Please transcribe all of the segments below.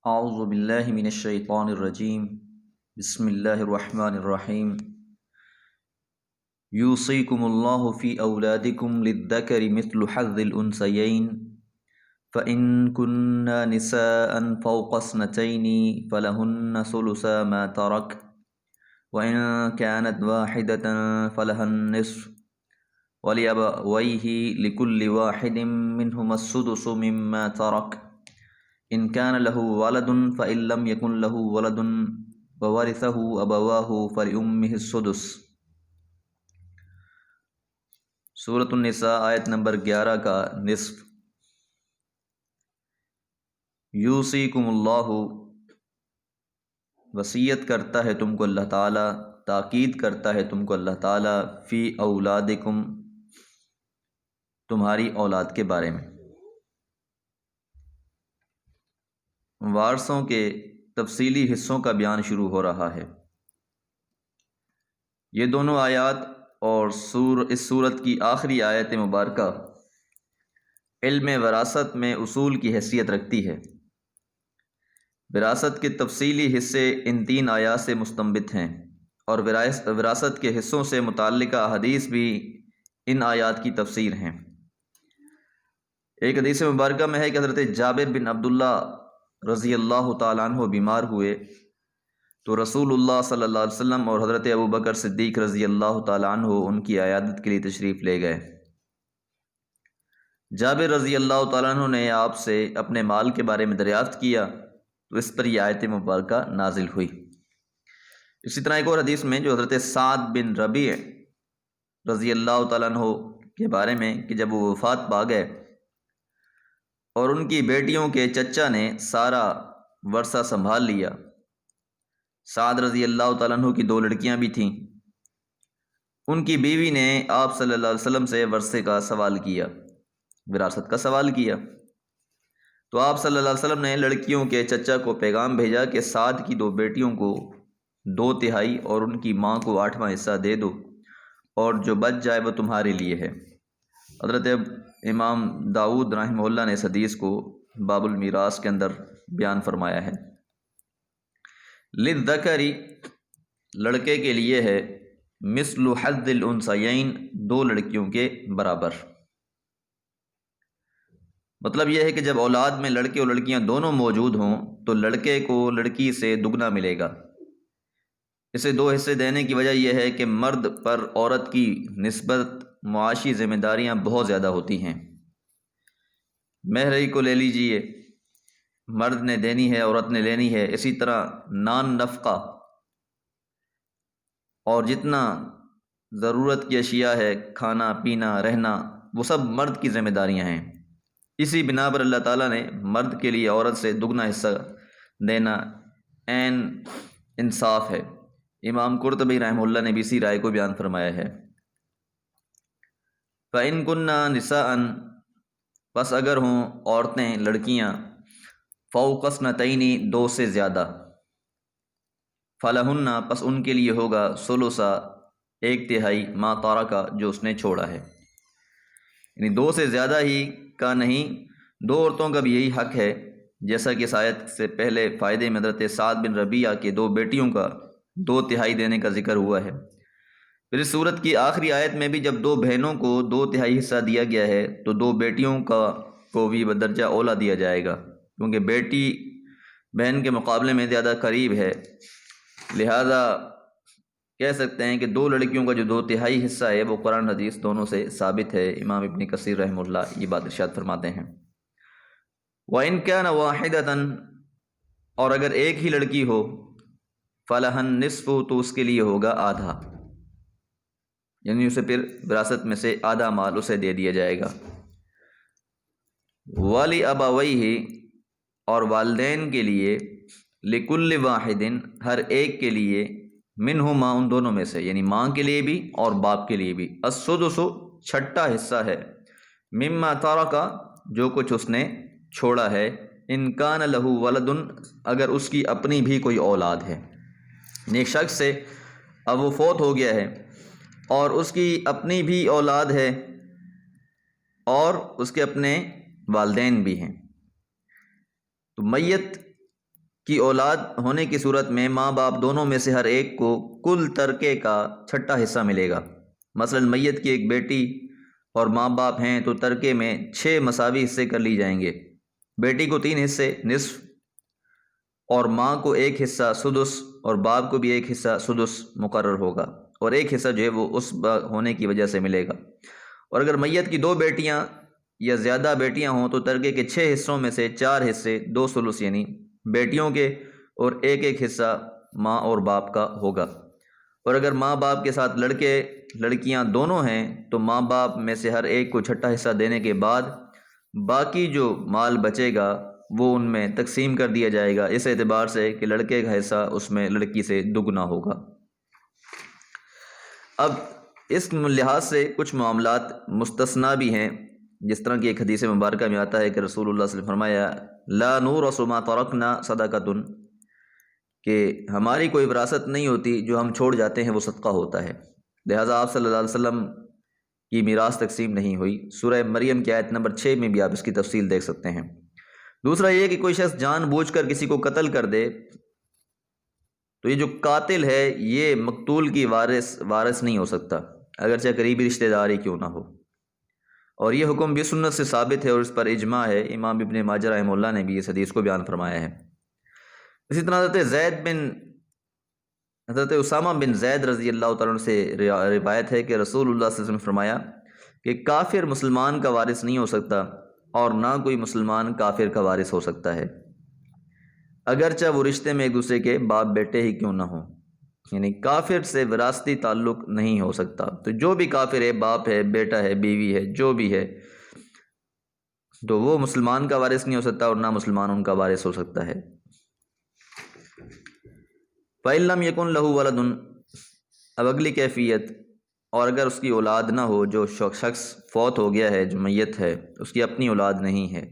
اعوذ باللہ من الشیطان الرجیم بسم اللہ الرحمن الرحیم یوصیکم اللہ فی اولادکم للذکر مثل حظ الانثیین فإن كن نساء فوق اثنتین فلہن ثلث ما ترک وإن كانت واحدة فلها النصف ولأبويه لكل واحد منهما السدس مما ترك إن كان له ولد فإن لم يكن له ولد وورثه أبواه فلأمه السدس۔ سورۃ النساء آیت نمبر 11 کا نصف۔ یوصیکم اللہ، وصیت کرتا ہے تم کو اللہ تعالیٰ، تاکید کرتا ہے تم کو اللہ تعالیٰ، فی اولادکم، تمہاری اولاد کے بارے میں۔ وارثوں کے تفصیلی حصوں کا بیان شروع ہو رہا ہے۔ یہ دونوں آیات اور اس سورت کی آخری آیت مبارکہ علم وراثت میں اصول کی حیثیت رکھتی ہے۔ وراثت کے تفصیلی حصے ان 3 آیات سے مستنبط ہیں، اور وراثت کے حصوں سے متعلقہ احادیث بھی ان آیات کی تفسیر ہیں۔ ایک حدیث مبارکہ میں ہے کہ حضرت جابر بن عبداللہ رضی اللہ تعالیٰ عنہ بیمار ہوئے تو رسول اللہ صلی اللہ علیہ وسلم اور حضرت ابوبکر صدیق رضی اللہ تعالیٰ عنہ ان کی عیادت کے لیے تشریف لے گئے۔ جابر رضی اللہ تعالیٰ عنہ نے آپ سے اپنے مال کے بارے میں دریافت کیا تو اس پر یہ آیت مبارکہ نازل ہوئی۔ اسی طرح ایک اور حدیث میں جو حضرت سعد بن ربیع رضی اللہ تعالیٰ عنہ کے بارے میں کہ جب وہ وفات پا گئے اور ان کی بیٹیوں کے چچا نے سارا ورثہ سنبھال لیا۔ سعد رضی اللہ تعالیٰ عنہ کی 2 لڑکیاں بھی تھیں، ان کی بیوی نے آپ صلی اللہ علیہ وسلم سے ورثے کا سوال کیا، وراثت کا سوال کیا، تو آپ صلی اللہ علیہ وسلم نے لڑکیوں کے چچا کو پیغام بھیجا کہ سعد کی 2 بیٹیوں کو 2/3 اور ان کی ماں کو 8واں حصہ دے دو، اور جو بچ جائے وہ تمہارے لیے ہے۔ حضرت امام داؤد رحمہ اللہ نے اس حدیث کو باب المیراث کے اندر بیان فرمایا ہے۔ للذکری، لڑکے کے لیے ہے، مثل حظ الانثیین، 2 لڑکیوں کے برابر۔ مطلب یہ ہے کہ جب اولاد میں لڑکے اور لڑکیاں دونوں موجود ہوں تو لڑکے کو لڑکی سے دگنا ملے گا۔ اسے 2 حصے دینے کی وجہ یہ ہے کہ مرد پر عورت کی نسبت معاشی ذمہ داریاں بہت زیادہ ہوتی ہیں۔ مہر کو لے لیجئے، مرد نے دینی ہے، عورت نے لینی ہے۔ اسی طرح نان نفقہ اور جتنا ضرورت کی اشیاء ہے، کھانا پینا رہنا، وہ سب مرد کی ذمہ داریاں ہیں۔ اسی بنا پر اللہ تعالیٰ نے مرد کے لیے عورت سے دگنا حصہ دینا عین انصاف ہے۔ امام قرطبی رحمہ اللہ نے بھی اسی رائے کو بیان فرمایا ہے۔ فَإِن كُنَّ نِسَاءً، بس اگر ہوں عورتیں، لڑکیاں، فوق اثنتین، 2 سے زیادہ، فَلَهُنَّ، پس ان کے لیے ہوگا، ثلث، 1/3 ما ترک، جو اس نے چھوڑا ہے۔ یعنی 2 سے زیادہ ہی کا نہیں، 2 عورتوں کا بھی یہی حق ہے، جیسا کہ اس آیت سے پہلے فائدے میں حضرت سعد بن ربیعہ کے 2 بیٹیوں کا 2/3 دینے کا ذکر ہوا ہے۔ پھر اس صورت کی آخری آیت میں بھی جب 2 بہنوں کو 2/3 حصہ دیا گیا ہے تو 2 بیٹیوں کو بھی بدرجہ اولا دیا جائے گا، کیونکہ بیٹی بہن کے مقابلے میں زیادہ قریب ہے، لہذا کہہ سکتے ہیں کہ 2 لڑکیوں کا جو 2/3 حصہ ہے وہ قرآن حدیث دونوں سے ثابت ہے۔ امام ابن کثیر رحمہ اللہ یہ بات ارشاد فرماتے ہیں۔ وَإِن كَانَ وَاحِدَةً، اور اگر ایک ہی لڑکی ہو، فَلَهَا النِّصْفُ، تو اس کے لیے ہوگا آدھا، یعنی اسے پھر وراثت میں سے آدھا مال اسے دے دیا جائے گا۔ وَلِأَبَوَيْهِ، اور والدین کے لیے، لِكُلِّ وَاحِدٍ، ہر ایک کے لیے، منہما، ان دونوں میں سے، یعنی ماں کے لیے بھی اور باپ کے لیے بھی، السدس، 6واں حصہ ہے، مما ترک، جو کچھ اس نے چھوڑا ہے، ان کان لہ ولد، اگر اس کی اپنی بھی کوئی اولاد ہے۔ یعنی ایک شخص سے اب وہ فوت ہو گیا ہے اور اس کی اپنی بھی اولاد ہے اور اس کے اپنے والدین بھی ہیں، تو میت کی اولاد ہونے کی صورت میں ماں باپ دونوں میں سے ہر ایک کو کل ترکے کا چھٹا حصہ ملے گا۔ مثلا میت کی ایک بیٹی اور ماں باپ ہیں تو ترکے میں 6 مساوی حصے کر لی جائیں گے۔ بیٹی کو 3 حصے نصف، اور ماں کو 1 حصہ سدس، اور باپ کو بھی 1 حصہ سدس مقرر ہوگا، اور 1 حصہ جو ہے وہ اس ہونے کی وجہ سے ملے گا۔ اور اگر میت کی 2 بیٹیاں یا زیادہ بیٹیاں ہوں تو ترکے کے 6 حصوں میں سے 4 حصے 2 ثلث یعنی بیٹیوں کے، اور 1 حصہ ماں اور باپ کا ہوگا۔ اور اگر ماں باپ کے ساتھ لڑکے لڑکیاں دونوں ہیں تو ماں باپ میں سے ہر ایک کو چھٹا حصہ دینے کے بعد باقی جو مال بچے گا وہ ان میں تقسیم کر دیا جائے گا، اس اعتبار سے کہ لڑکے کا حصہ اس میں لڑکی سے دگنا ہوگا۔ اب اس لحاظ سے کچھ معاملات مستثنیٰ بھی ہیں، جس طرح کی ایک حدیث مبارکہ میں آتا ہے کہ رسول اللہ صلی اللہ علیہ وسلم فرمایا لا نورث ما ترکنا صدقۃ، کہ ہماری کوئی وراثت نہیں ہوتی، جو ہم چھوڑ جاتے ہیں وہ صدقہ ہوتا ہے، لہٰذا آپ صلی اللہ علیہ وسلم کی میراث تقسیم نہیں ہوئی۔ سورہ مریم کی آیت نمبر 6 میں بھی آپ اس کی تفصیل دیکھ سکتے ہیں۔ دوسرا یہ کہ کوئی شخص جان بوجھ کر کسی کو قتل کر دے تو یہ جو قاتل ہے یہ مقتول کی وارث نہیں ہو سکتا، اگرچہ قریبی رشتہ داری کیوں نہ ہو، اور یہ حکم بھی سنت سے ثابت ہے اور اس پر اجماع ہے۔ امام ابن ماجہ رحمہ اللہ نے بھی اس حدیث کو بیان فرمایا ہے۔ اسی طرح حضرت اسامہ بن زید رضی اللہ تعالیٰ عنہ سے روایت ہے کہ رسول اللہ صلی اللہ علیہ وسلم نے فرمایا کہ کافر مسلمان کا وارث نہیں ہو سکتا، اور نہ کوئی مسلمان کافر کا وارث ہو سکتا ہے، اگرچہ وہ رشتے میں ایک دوسرے کے باپ بیٹے ہی کیوں نہ ہوں، یعنی کافر سے وراثتی تعلق نہیں ہو سکتا۔ تو جو بھی کافر ہے، باپ ہے، بیٹا ہے، بیوی ہے، جو بھی ہے، تو وہ مسلمان کا وارث نہیں ہو سکتا اور نہ مسلمان ان کا وارث ہو سکتا ہے۔ فَإِن لَّمْ يَكُن لَّهُ وَلَدٌ، اب اگلی کیفیت، اور اگر اس کی اولاد نہ ہو، جو شخص فوت ہو گیا ہے، جو میت ہے، اس کی اپنی اولاد نہیں ہے،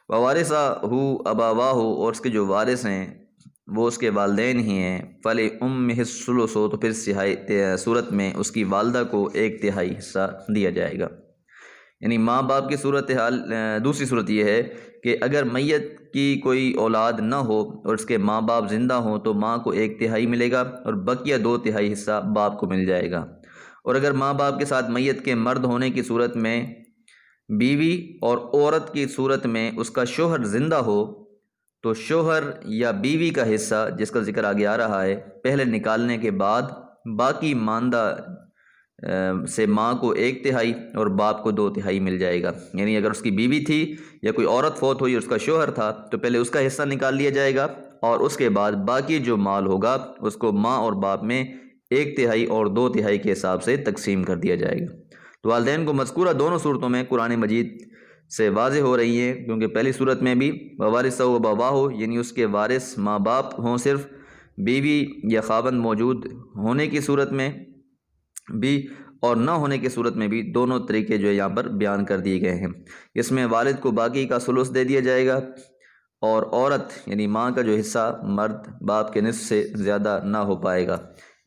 وَوَارِثُهُ أَبَوَاهُ، اور اس کے جو وارث ہیں وہ اس کے والدین ہی ہیں، فَلِأُمِّهِ الثُّلُثُ، تو پھر صورت میں اس کی والدہ کو 1/3 حصہ دیا جائے گا۔ یعنی ماں باپ کی صورتحال، دوسری صورت یہ ہے کہ اگر میت کی کوئی اولاد نہ ہو اور اس کے ماں باپ زندہ ہوں تو ماں کو 1/3 ملے گا اور بقیہ 2/3 حصہ باپ کو مل جائے گا۔ اور اگر ماں باپ کے ساتھ میت کے مرد ہونے کی صورت میں بیوی، اور عورت کی صورت میں اس کا شوہر زندہ ہو، تو شوہر یا بیوی کا حصہ جس کا ذکر آگے آ رہا ہے پہلے نکالنے کے بعد باقی ماندہ سے ماں کو 1/3 اور باپ کو 2/3 مل جائے گا۔ یعنی اگر اس کی بیوی تھی یا کوئی عورت فوت ہوئی اور اس کا شوہر تھا تو پہلے اس کا حصہ نکال لیا جائے گا، اور اس کے بعد باقی جو مال ہوگا اس کو ماں اور باپ میں 1/3 اور 2/3 کے حساب سے تقسیم کر دیا جائے گا۔ تو والدین کو مذکورہ دونوں صورتوں میں قرآن مجید سے واضح ہو رہی ہیں، کیونکہ پہلی صورت میں بھی وَوَارِثُهُ أَبَوَاهُ، یعنی اس کے وارث ماں باپ ہوں صرف، بیوی یا خاوند موجود ہونے کی صورت میں بھی اور نہ ہونے کی صورت میں بھی، دونوں طریقے جو ہے یہاں پر بیان کر دیے گئے ہیں۔ اس میں والد کو باقی کا ثلث دے دیا جائے گا، اور عورت یعنی ماں کا جو حصہ مرد باپ کے نصف سے زیادہ نہ ہو پائے گا۔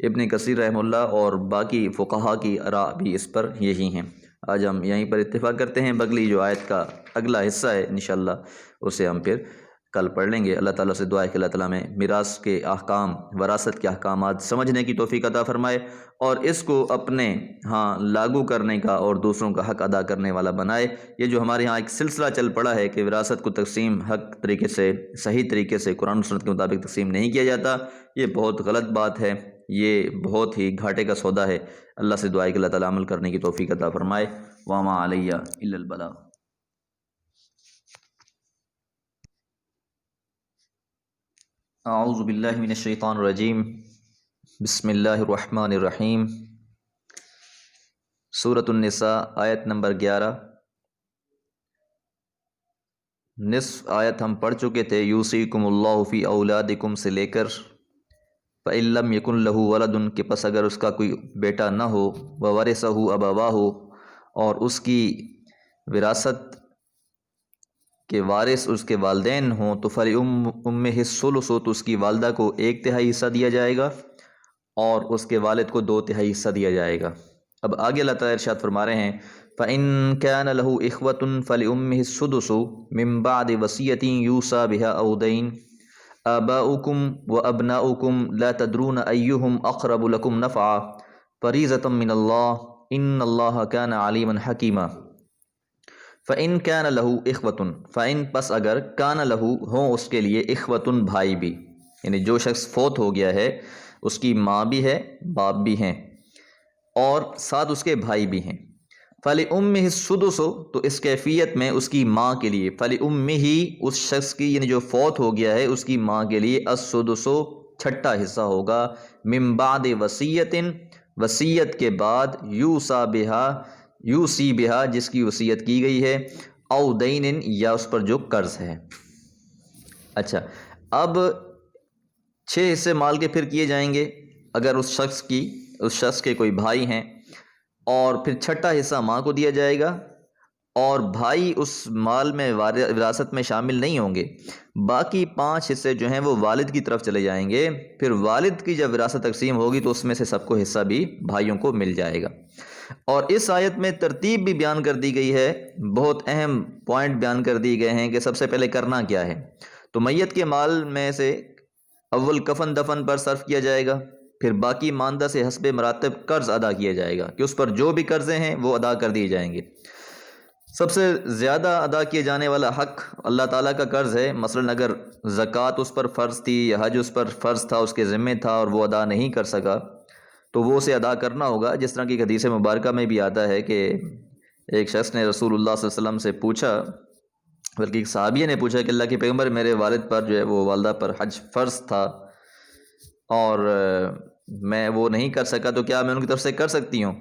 ابن کثیر رحمہ اللہ اور باقی فقہا کی آراء بھی اس پر یہی ہیں۔ آج ہم یہیں پر اتفاق کرتے ہیں، بغلی جو آیت کا اگلا حصہ ہے انشاءاللہ اسے ہم پھر کل پڑھ لیں گے۔ اللہ تعالیٰ سے دعا ہے کہ اللہ تعالیٰ میں میراث کے احکام، وراثت کے احکامات سمجھنے کی توفیق عطا فرمائے، اور اس کو اپنے ہاں لاگو کرنے کا اور دوسروں کا حق ادا کرنے والا بنائے۔ یہ جو ہمارے ہاں ایک سلسلہ چل پڑا ہے کہ وراثت کو تقسیم حق طریقے سے، صحیح طریقے سے قرآن و سنت کے مطابق تقسیم نہیں کیا جاتا، یہ بہت غلط بات ہے، یہ بہت ہی گھاٹے کا سودا ہے۔ اللہ سے دعا ہے کہ اللہ تعالیٰ عمل کرنے کی توفیق عطا فرمائے۔ وما علیہ الا البلاغ۔ اعوذ باللہ من الشیطان الرجیم، بسم اللہ الرحمن الرحیم۔ سورۃ النساء آیت نمبر 11۔ نصف آیت ہم پڑھ چکے تھے، یوصیکم اللہ فی اولادکم سے لے کر فإن لم یکن لہ ولد، کہ پس اگر اس کا کوئی بیٹا نہ ہو، وورثہ ابواہ، اور اس کی وراثت کے وارث اس کے والدین ہوں، تو فلأمہ الثلث، تو اس کی والدہ کو 1/3 حصہ دیا جائے گا اور اس کے والد کو 2/3 حصہ دیا جائے گا۔ اب آگے اللہ تعالیٰ ارشاد فرما رہے ہیں فَإِن كَانَ لَهُ إِخْوَةٌ فَلِأُمِّهِ السُّدُسُ مِن بَعْدِ وَصِيَّةٍ يُوصَىٰ بِهَا أَوْ دَيْنٍ، آباؤکم و ابناؤکم لا تدرون ایہم اقرب لکم نفعا فریضۃ من اللہ ان اللہ کان علیما حکیما۔ فَإِن كَانَ لَهُ إِخْوَةٌ فَإِن پس اگر کان لہو ہوں اس کے لیے اخوتن بھائی بھی، یعنی جو شخص فوت ہو گیا ہے اس کی ماں بھی ہے باپ بھی ہیں اور ساتھ اس کے بھائی بھی ہیں، فَلِأُمِّهِ السُّدُسُ تو اس کیفیت میں اس کی ماں کے لیے، فَلِأُمِّهِ اس شخص کی یعنی جو فوت ہو گیا ہے اس کی ماں کے لیے السُّدُسُ چھٹا حصہ ہوگا، من بعد وصیۃ وصیت کے بعد، یوصی بہا جس کی وصیت کی گئی ہے، او دین یا اس پر جو قرض ہے۔ اچھا، اب 6 حصے مال کے پھر کیے جائیں گے اگر اس شخص کے کوئی بھائی ہیں، اور پھر چھٹا حصہ ماں کو دیا جائے گا، اور بھائی اس مال میں وراثت میں شامل نہیں ہوں گے، باقی 5 حصے جو ہیں وہ والد کی طرف چلے جائیں گے، پھر والد کی جب وراثت تقسیم ہوگی تو اس میں سے سب کو حصہ بھی بھائیوں کو مل جائے گا۔ اور اس آیت میں ترتیب بھی بیان کر دی گئی ہے، بہت اہم پوائنٹ بیان کر دی گئے ہیں کہ سب سے پہلے کرنا کیا ہے۔ تو میت کے مال میں سے اول کفن دفن پر صرف کیا جائے گا، پھر باقی ماندہ سے حسب مراتب قرض ادا کیا جائے گا کہ اس پر جو بھی قرضے ہیں وہ ادا کر دیے جائیں گے۔ سب سے زیادہ ادا کیے جانے والا حق اللہ تعالیٰ کا قرض ہے، مثلا اگر زکوٰۃ اس پر فرض تھی یا حج اس پر فرض تھا، اس کے ذمے تھا اور وہ ادا نہیں کر سکا تو وہ اسے ادا کرنا ہوگا، جس طرح کی حدیث مبارکہ میں بھی آتا ہے کہ ایک شخص نے رسول اللہ صلی اللہ علیہ وسلم سے پوچھا، بلکہ ایک صحابی نے پوچھا کہ اللہ کے پیغمبر میرے والد پر جو ہے وہ والدہ پر حج فرض تھا اور میں وہ نہیں کر سکا تو کیا میں ان کی طرف سے کر سکتی ہوں؟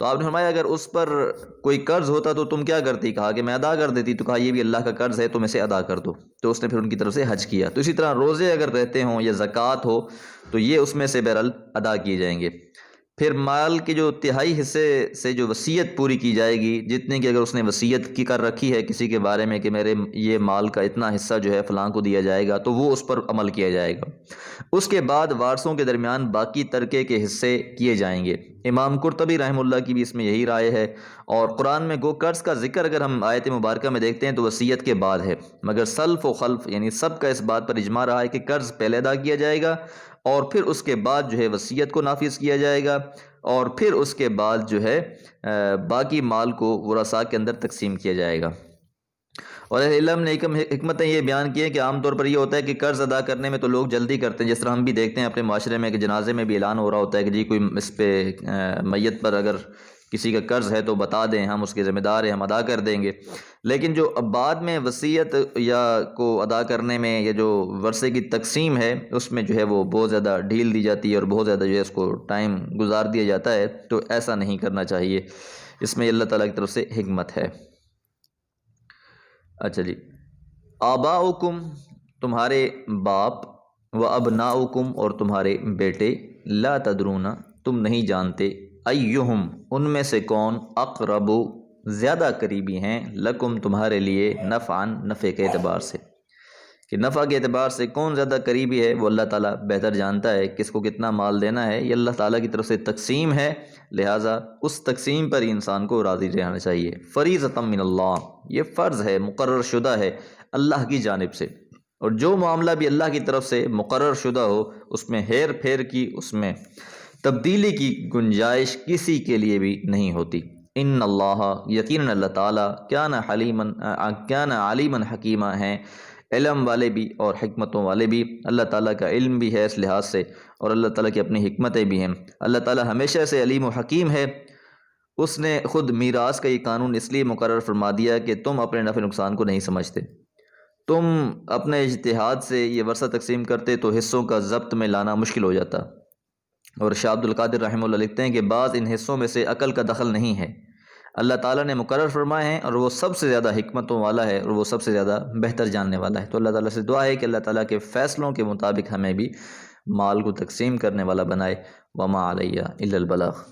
تو آپ نے فرمایا اگر اس پر کوئی قرض ہوتا تو تم کیا کرتی؟ کہا کہ میں ادا کر دیتی، تو کہا یہ بھی اللہ کا قرض ہے تم اسے ادا کر دو، تو اس نے پھر ان کی طرف سے حج کیا۔ تو اسی طرح روزے اگر رہتے ہوں یا زکوٰۃ ہو تو یہ اس میں سے بہرحال ادا کیے جائیں گے۔ پھر مال کے جو تہائی حصے سے جو وصیت پوری کی جائے گی، جتنے کی اگر اس نے وصیت کی کر رکھی ہے کسی کے بارے میں کہ میرے یہ مال کا اتنا حصہ جو ہے فلاں کو دیا جائے گا، تو وہ اس پر عمل کیا جائے گا۔ اس کے بعد وارثوں کے درمیان باقی ترکے کے حصے کیے جائیں گے۔ امام قرطبی رحمہ اللہ کی بھی اس میں یہی رائے ہے، اور قرآن میں گو قرض کا ذکر اگر ہم آیت مبارکہ میں دیکھتے ہیں تو وصیت کے بعد ہے، مگر سلف و خلف یعنی سب کا اس بات پر اجماع رہا ہے کہ قرض پہلے ادا کیا جائے گا اور پھر اس کے بعد جو ہے وصیت کو نافذ کیا جائے گا، اور پھر اس کے بعد جو ہے باقی مال کو ورثاء کے اندر تقسیم کیا جائے گا۔ اور اہل علم نے حکمتیں یہ بیان کی ہیں کہ عام طور پر یہ ہوتا ہے کہ قرض ادا کرنے میں تو لوگ جلدی کرتے ہیں، جس طرح ہم بھی دیکھتے ہیں اپنے معاشرے میں کہ جنازے میں بھی اعلان ہو رہا ہوتا ہے کہ جی کوئی اس پہ میت پر اگر کسی کا قرض ہے تو بتا دیں، ہم اس کے ذمہ دار ہیں، ہم ادا کر دیں گے۔ لیکن جو اب بعد میں وصیت یا کو ادا کرنے میں یا جو ورثے کی تقسیم ہے اس میں جو ہے وہ بہت زیادہ ڈھیل دی جاتی ہے اور بہت زیادہ جو ہے اس کو ٹائم گزار دیا جاتا ہے، تو ایسا نہیں کرنا چاہیے، اس میں اللہ تعالیٰ کی طرف سے حکمت ہے۔ اچھا جی، آباؤکم تمہارے باپ، و ابناؤکم اور تمہارے بیٹے، لا تدرون تم نہیں جانتے، ایہم ان میں سے کون، اقرب زیادہ قریبی ہیں، لکم تمہارے لیے، نفعاً نفع کے اعتبار سے، کہ نفع کے اعتبار سے کون زیادہ قریبی ہے وہ اللہ تعالیٰ بہتر جانتا ہے، کس کو کتنا مال دینا ہے یہ اللہ تعالیٰ کی طرف سے تقسیم ہے، لہٰذا اس تقسیم پر ہی انسان کو راضی رہنا چاہیے۔ فریضۃ من اللہ، یہ فرض ہے، مقرر شدہ ہے اللہ کی جانب سے، اور جو معاملہ بھی اللہ کی طرف سے مقرر شدہ ہو اس میں ہیر پھیر کی، اس میں تبدیلی کی گنجائش کسی کے لیے بھی نہیں ہوتی۔ ان اللہ یقیناً اللہ تعالیٰ کان علیما حکیمہ ہیں، علم والے بھی اور حکمتوں والے بھی، اللہ تعالیٰ کا علم بھی ہے اس لحاظ سے، اور اللہ تعالیٰ کی اپنی حکمتیں بھی ہیں۔ اللہ تعالیٰ ہمیشہ سے علیم و حکیم ہے، اس نے خود میراث کا یہ قانون اس لیے مقرر فرما دیا کہ تم اپنے نفع نقصان کو نہیں سمجھتے، تم اپنے اجتہاد سے یہ ورثہ تقسیم کرتے تو حصوں کا ضبط میں لانا مشکل ہو جاتا، اور شاہ عبد القادر رحمہ اللہ لکھتے ہیں کہ بعض ان حصوں میں سے عقل کا دخل نہیں ہے، اللہ تعالیٰ نے مقرر فرمائے ہیں اور وہ سب سے زیادہ حکمتوں والا ہے اور وہ سب سے زیادہ بہتر جاننے والا ہے۔ تو اللہ تعالیٰ سے دعا ہے کہ اللہ تعالیٰ کے فیصلوں کے مطابق ہمیں بھی مال کو تقسیم کرنے والا بنائے۔ وما علیہ الا البلاغ۔